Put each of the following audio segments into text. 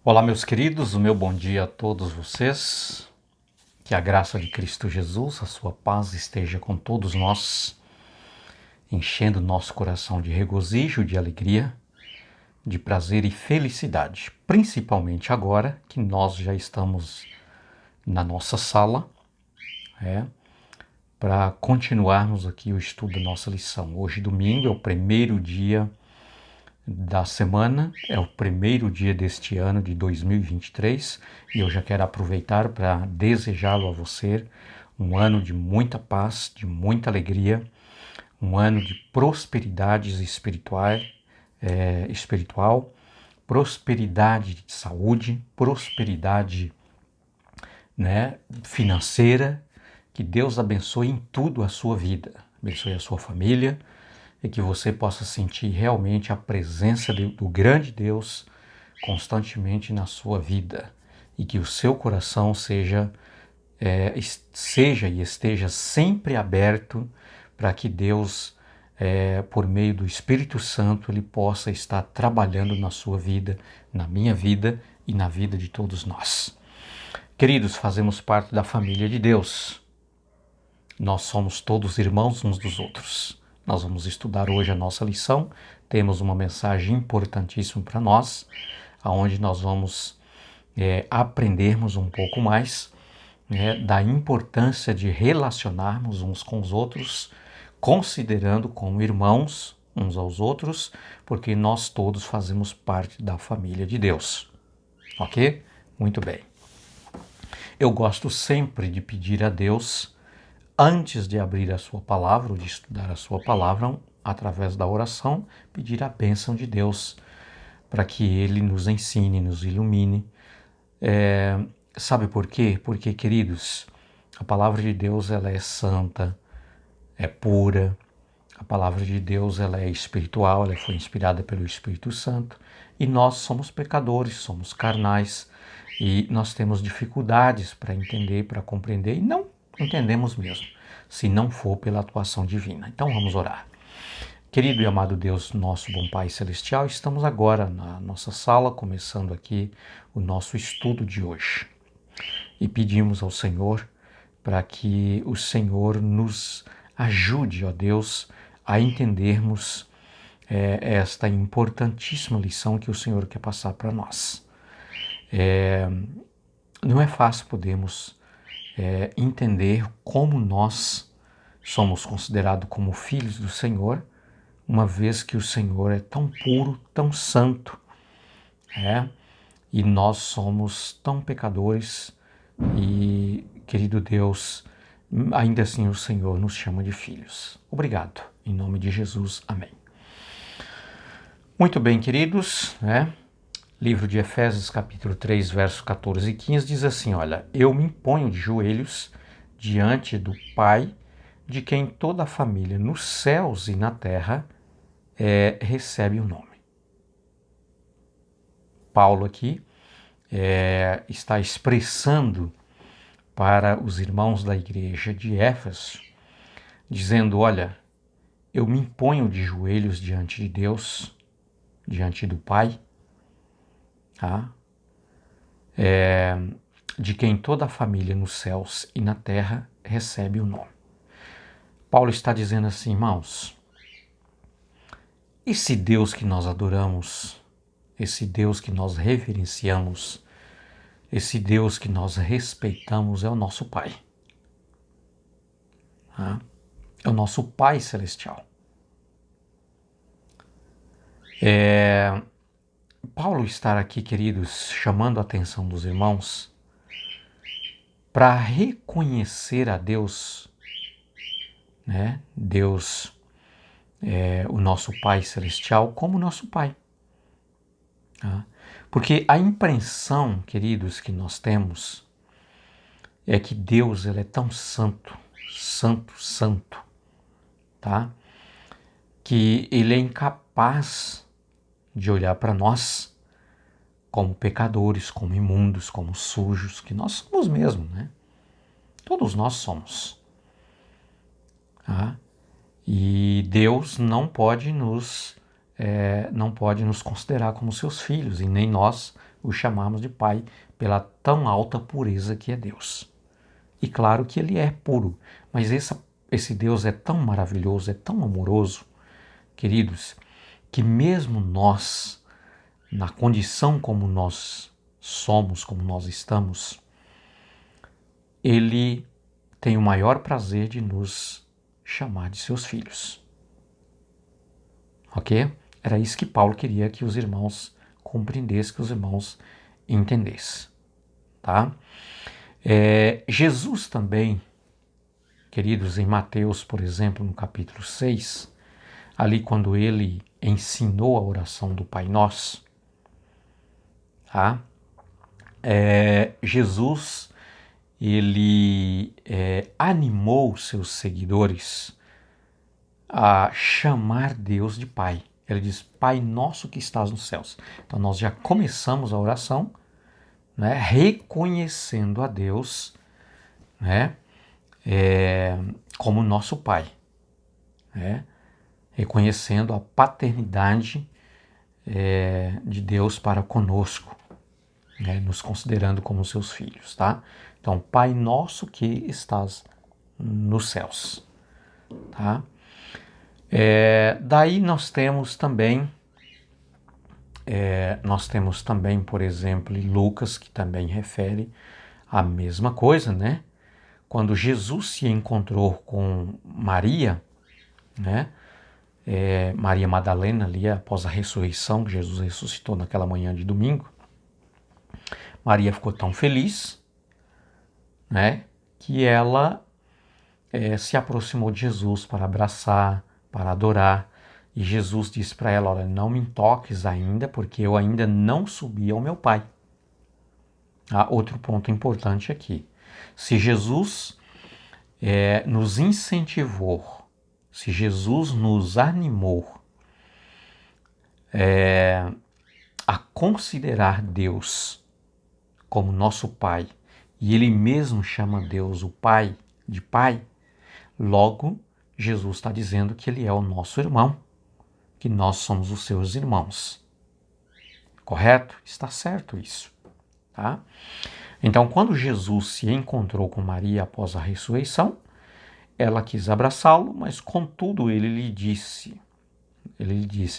Olá, meus queridos, o meu bom dia a todos vocês. Que a graça de Cristo Jesus, a sua paz esteja com todos nós, enchendo nosso coração de regozijo, de alegria, de prazer e felicidade, principalmente agora que nós já estamos na nossa sala, para continuarmos aqui o estudo da nossa lição. Hoje, domingo, é o primeiro dia da semana, é o primeiro dia deste ano de 2023 e eu já quero aproveitar para desejá-lo a você um ano de muita paz, de muita alegria, um ano de prosperidade espiritual, prosperidade de saúde, prosperidade, financeira. Que Deus abençoe em tudo a sua vida, abençoe a sua família, e que você possa sentir realmente a presença do grande Deus constantemente na sua vida e que o seu coração seja e esteja sempre aberto para que Deus, por meio do Espírito Santo, Ele possa estar trabalhando na sua vida, na minha vida e na vida de todos nós. Queridos, fazemos parte da família de Deus. Nós somos todos irmãos uns dos outros. Nós vamos estudar hoje a nossa lição. Temos uma mensagem importantíssima para nós, onde nós vamos aprendermos um pouco mais da importância de relacionarmos uns com os outros, considerando como irmãos uns aos outros, porque nós todos fazemos parte da família de Deus. Ok? Muito bem. Eu gosto sempre de pedir a Deus, antes de abrir a sua palavra, ou de estudar a sua palavra, através da oração, pedir a bênção de Deus, para que Ele nos ensine, nos ilumine. Sabe por quê? Porque, queridos, a palavra de Deus ela é santa, é pura, a palavra de Deus ela é espiritual, ela foi inspirada pelo Espírito Santo, e nós somos pecadores, somos carnais, e nós temos dificuldades para entender, para compreender, e não entendemos mesmo, se não for pela atuação divina. Então vamos orar. Querido e amado Deus, nosso bom Pai Celestial, estamos agora na nossa sala, começando aqui o nosso estudo de hoje. E pedimos ao Senhor para que o Senhor nos ajude, ó Deus, a entendermos esta importantíssima lição que o Senhor quer passar para nós. Não é fácil podermos entender como nós somos considerados como filhos do Senhor, uma vez que o Senhor é tão puro, tão santo, e nós somos tão pecadores e, querido Deus, ainda assim o Senhor nos chama de filhos. Obrigado. Em nome de Jesus. Amém. Muito bem, queridos, Livro de Efésios, capítulo 3, versos 14 e 15, diz assim, olha, eu me imponho de joelhos diante do Pai, de quem toda a família nos céus e na terra recebe o nome. Paulo aqui está expressando para os irmãos da igreja de Éfeso, dizendo, olha, eu me imponho de joelhos diante de Deus, diante do Pai, de quem toda a família nos céus e na terra recebe o nome. Paulo está dizendo assim, irmãos, esse Deus que nós adoramos, esse Deus que nós reverenciamos, esse Deus que nós respeitamos é o nosso Pai. É o nosso Pai Celestial. Paulo está aqui, queridos, chamando a atenção dos irmãos para reconhecer a Deus, Deus, o nosso Pai Celestial, como nosso Pai. Porque a impressão, queridos, que nós temos é que Deus ele é tão santo, santo, que ele é incapaz de olhar para nós como pecadores, como imundos, como sujos, que nós somos mesmo, Todos nós somos. E Deus não pode nos considerar como seus filhos, e nem nós o chamarmos de Pai pela tão alta pureza que é Deus. E claro que Ele é puro, mas esse Deus é tão maravilhoso, é tão amoroso, queridos, que mesmo nós, na condição como nós somos, como nós estamos, Ele tem o maior prazer de nos chamar de seus filhos. Ok? Era isso que Paulo queria que os irmãos compreendessem, que os irmãos entendessem. Tá? Jesus também, queridos, em Mateus, por exemplo, no capítulo 6, ali quando ele ensinou a oração do Pai Nosso, tá? Jesus, ele animou os seus seguidores a chamar Deus de Pai. Ele diz, Pai nosso que estás nos céus. Então nós já começamos a oração, né, reconhecendo a Deus, né, como nosso Pai, né, reconhecendo a paternidade de Deus para conosco, né, nos considerando como seus filhos, tá? Então, Pai nosso que estás nos céus, tá? Daí nós temos também, por exemplo, Lucas, que também refere a mesma coisa, né? Quando Jesus se encontrou com Maria, né? Maria Madalena, ali após a ressurreição, que Jesus ressuscitou naquela manhã de domingo, Maria ficou tão feliz, né? Que ela se aproximou de Jesus para abraçar, para adorar. E Jesus disse para ela, olha, não me toques ainda, porque eu ainda não subi ao meu Pai. Outro ponto importante aqui. Se Jesus nos incentivou, se Jesus nos animou a considerar Deus como nosso Pai, e Ele mesmo chama Deus o Pai de Pai, logo Jesus está dizendo que Ele é o nosso irmão, que nós somos os seus irmãos. Correto? Está certo isso. Tá? Então, quando Jesus se encontrou com Maria após a ressurreição, ela quis abraçá-lo, mas contudo ele lhe disse,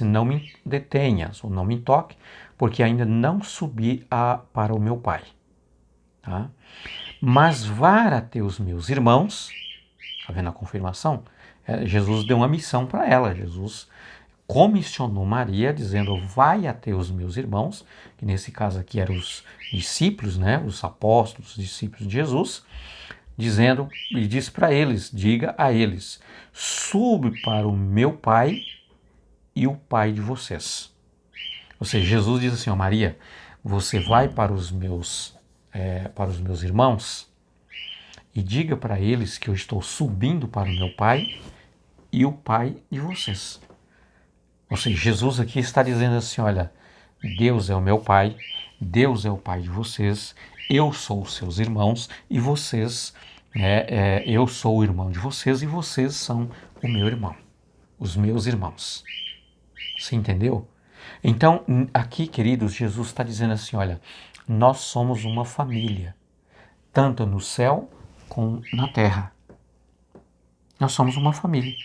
não me detenhas ou não me toque, porque ainda não subi para o meu Pai. Tá? Mas vá até os meus irmãos, está vendo a confirmação? Jesus deu uma missão para ela, Jesus comissionou Maria, dizendo, vai até os meus irmãos, que nesse caso aqui eram os discípulos, né, os apóstolos, os discípulos de Jesus, dizendo, e diz para eles, diga a eles, subo para o meu Pai e o Pai de vocês. Ou seja, Jesus diz assim, Maria, você vai para os meus irmãos e diga para eles que eu estou subindo para o meu Pai e o Pai de vocês. Ou seja, Jesus aqui está dizendo assim, olha, Deus é o meu Pai, Deus é o Pai de vocês, eu sou os seus irmãos e vocês, eu sou o irmão de vocês e vocês são o meu irmão, os meus irmãos. Você entendeu? Então, aqui, queridos, Jesus está dizendo assim, olha, nós somos uma família, tanto no céu como na terra. Nós somos uma família.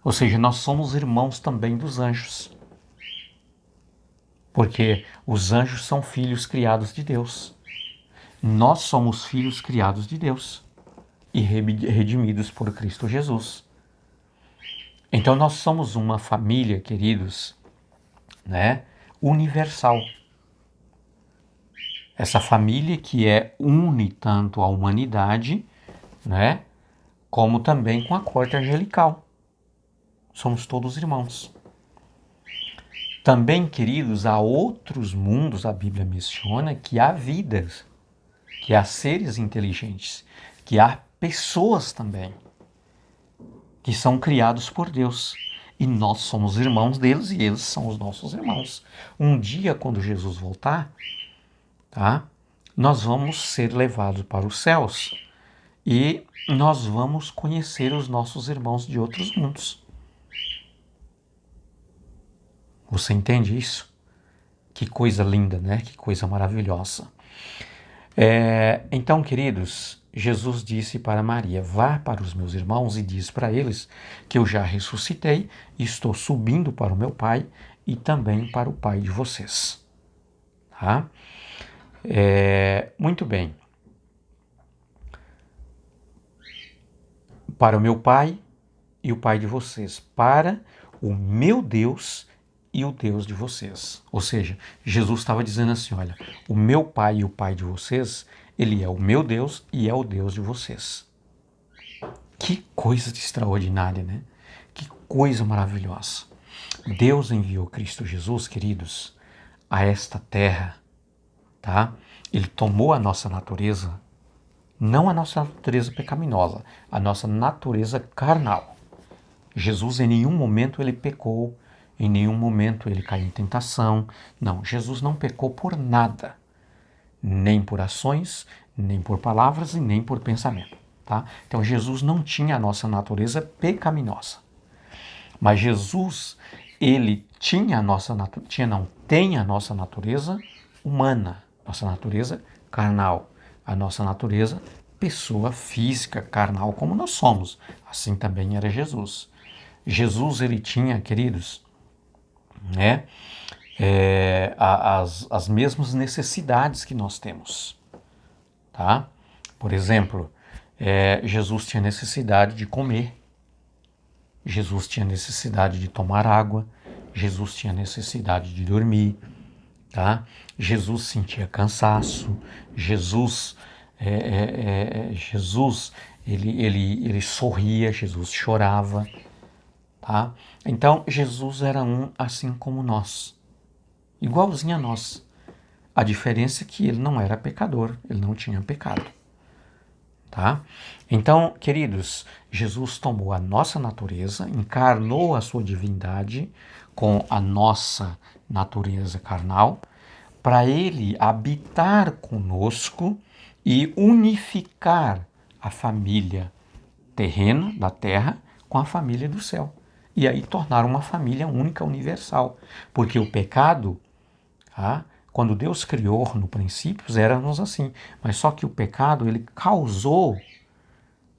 Ou seja, nós somos irmãos também dos anjos. Porque os anjos são filhos criados de Deus. Nós somos filhos criados de Deus e redimidos por Cristo Jesus. Então nós somos uma família, queridos, né, universal. Essa família que une tanto a humanidade, né, como também com a corte angelical. Somos todos irmãos. Também, queridos, há outros mundos, a Bíblia menciona, que há vidas, que há seres inteligentes, que há pessoas também, que são criados por Deus. E nós somos irmãos deles e eles são os nossos irmãos. Um dia, quando Jesus voltar, tá, nós vamos ser levados para os céus e nós vamos conhecer os nossos irmãos de outros mundos. Você entende isso? Que coisa linda, né? Que coisa maravilhosa. Então, queridos, Jesus disse para Maria: vá para os meus irmãos e diz para eles que eu já ressuscitei e estou subindo para o meu Pai e também para o Pai de vocês. Tá? Muito bem. Para o meu Pai e o Pai de vocês, para o meu Deus e o Deus de vocês. Ou seja, Jesus estava dizendo assim, olha, o meu Pai e o Pai de vocês, ele é o meu Deus e é o Deus de vocês. Que coisa extraordinária, né? Que coisa maravilhosa. Deus enviou Cristo Jesus, queridos, a esta terra, tá? Ele tomou a nossa natureza, não a nossa natureza pecaminosa, a nossa natureza carnal. Jesus em nenhum momento ele pecou, em nenhum momento ele caiu em tentação. Não, Jesus não pecou por nada, nem por ações, nem por palavras e nem por pensamento. Tá? Então Jesus não tinha a nossa natureza pecaminosa. Mas Jesus, ele tinha a nossa tem a nossa natureza humana, nossa natureza carnal, a nossa natureza pessoa física, carnal, como nós somos. Assim também era Jesus. Jesus, ele tinha, queridos, né, as mesmas necessidades que nós temos, tá? Por exemplo, Jesus tinha necessidade de comer, Jesus tinha necessidade de tomar água, Jesus tinha necessidade de dormir, tá? Jesus sentia cansaço, Jesus ele sorria, Jesus chorava, tá? Então Jesus era um assim como nós, igualzinho a nós. A diferença é que ele não era pecador, ele não tinha pecado. Tá? Então, queridos, Jesus tomou a nossa natureza, encarnou a sua divindade com a nossa natureza carnal, para ele habitar conosco e unificar a família terrena da terra com a família do céu. E aí tornar uma família única, universal. Porque o pecado, tá? Quando Deus criou no princípio, éramos assim. Mas só que o pecado, ele causou,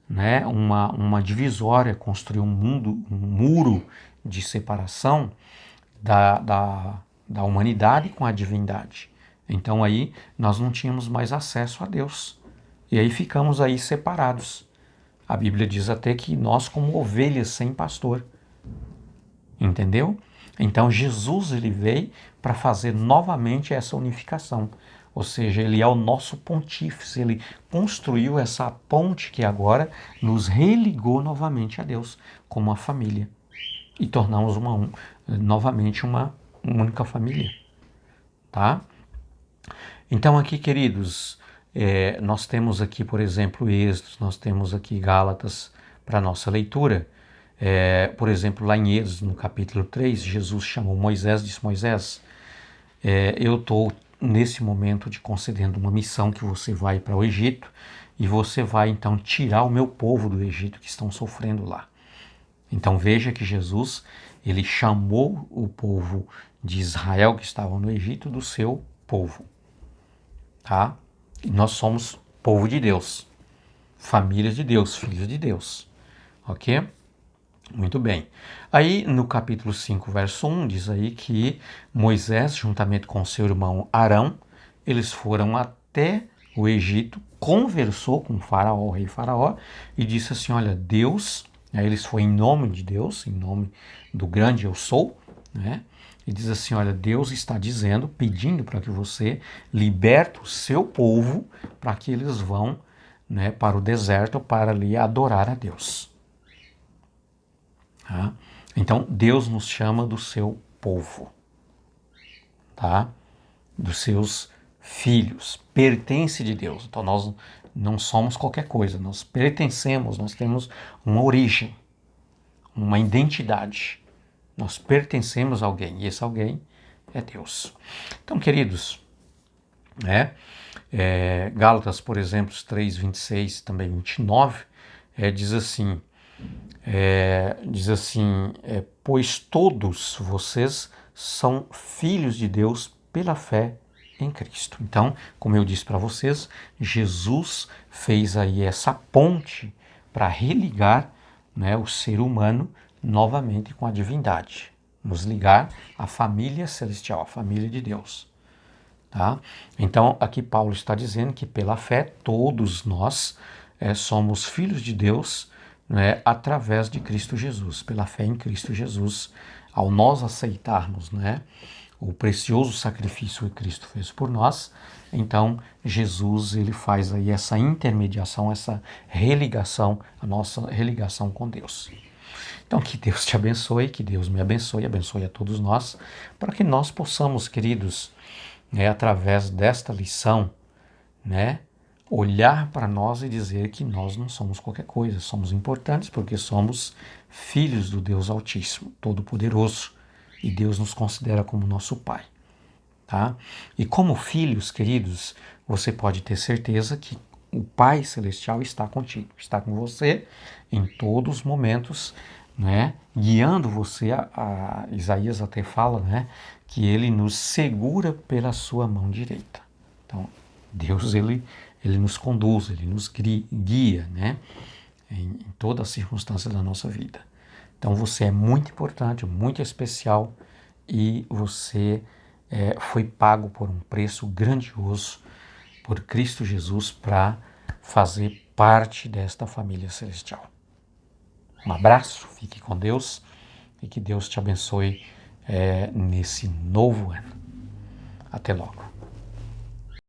né, uma divisória, construiu um muro de separação da humanidade com a divindade. Então aí nós não tínhamos mais acesso a Deus. E aí ficamos aí separados. A Bíblia diz até que nós como ovelhas sem pastor. Entendeu? Então Jesus ele veio para fazer novamente essa unificação. Ou seja, ele é o nosso pontífice, ele construiu essa ponte que agora nos religou novamente a Deus como uma família. E tornamos novamente uma única família. Tá? Então aqui, queridos, nós temos aqui, por exemplo, Êxodo, nós temos aqui Gálatas para nossa leitura. Por exemplo, lá em Êxodo, no capítulo 3, Jesus chamou Moisés e disse: Moisés, eu estou nesse momento te concedendo uma missão que você vai para o Egito e você vai então tirar o meu povo do Egito que estão sofrendo lá. Então veja que Jesus, ele chamou o povo de Israel que estava no Egito do seu povo. Tá? E nós somos povo de Deus, família de Deus, filhos de Deus. Ok? Muito bem. Aí no capítulo 5, verso 1, diz aí que Moisés, juntamente com seu irmão Arão, eles foram até o Egito, conversou com o rei Faraó, e disse assim, olha, Deus, aí eles foram em nome de Deus, em nome do grande eu sou, né? E diz assim, olha, Deus está dizendo, pedindo para que você liberte o seu povo para que eles vão, né, para o deserto para ali adorar a Deus. Tá? Então, Deus nos chama do seu povo, tá? Dos seus filhos, pertence de Deus. Então, nós não somos qualquer coisa, nós pertencemos, nós temos uma origem, uma identidade. Nós pertencemos a alguém, e esse alguém é Deus. Então, queridos, Gálatas, por exemplo, 3, 26, também 29, diz assim, pois todos vocês são filhos de Deus pela fé em Cristo. Então, como eu disse para vocês, Jesus fez aí essa ponte para religar, né, o ser humano novamente com a divindade, nos ligar à família celestial, à família de Deus. Tá? Então, aqui Paulo está dizendo que pela fé todos nós somos filhos de Deus, né, através de Cristo Jesus, pela fé em Cristo Jesus, ao nós aceitarmos, né, o precioso sacrifício que Cristo fez por nós. Então, Jesus ele faz aí essa intermediação, essa religação, a nossa religação com Deus. Então, que Deus te abençoe, que Deus me abençoe, abençoe a todos nós, para que nós possamos, queridos, através desta lição, né, olhar para nós e dizer que nós não somos qualquer coisa, somos importantes porque somos filhos do Deus Altíssimo, Todo-Poderoso, e Deus nos considera como nosso Pai. Tá? E como filhos, queridos, você pode ter certeza que o Pai Celestial está contigo, está com você em todos os momentos, né, guiando você. Isaías até fala, né, que ele nos segura pela sua mão direita. Então, Deus ele nos conduz, ele nos guia, né, em toda a circunstância da nossa vida. Então você é muito importante, muito especial e você foi pago por um preço grandioso por Cristo Jesus para fazer parte desta família celestial. Um abraço, fique com Deus e que Deus te abençoe nesse novo ano. Até logo.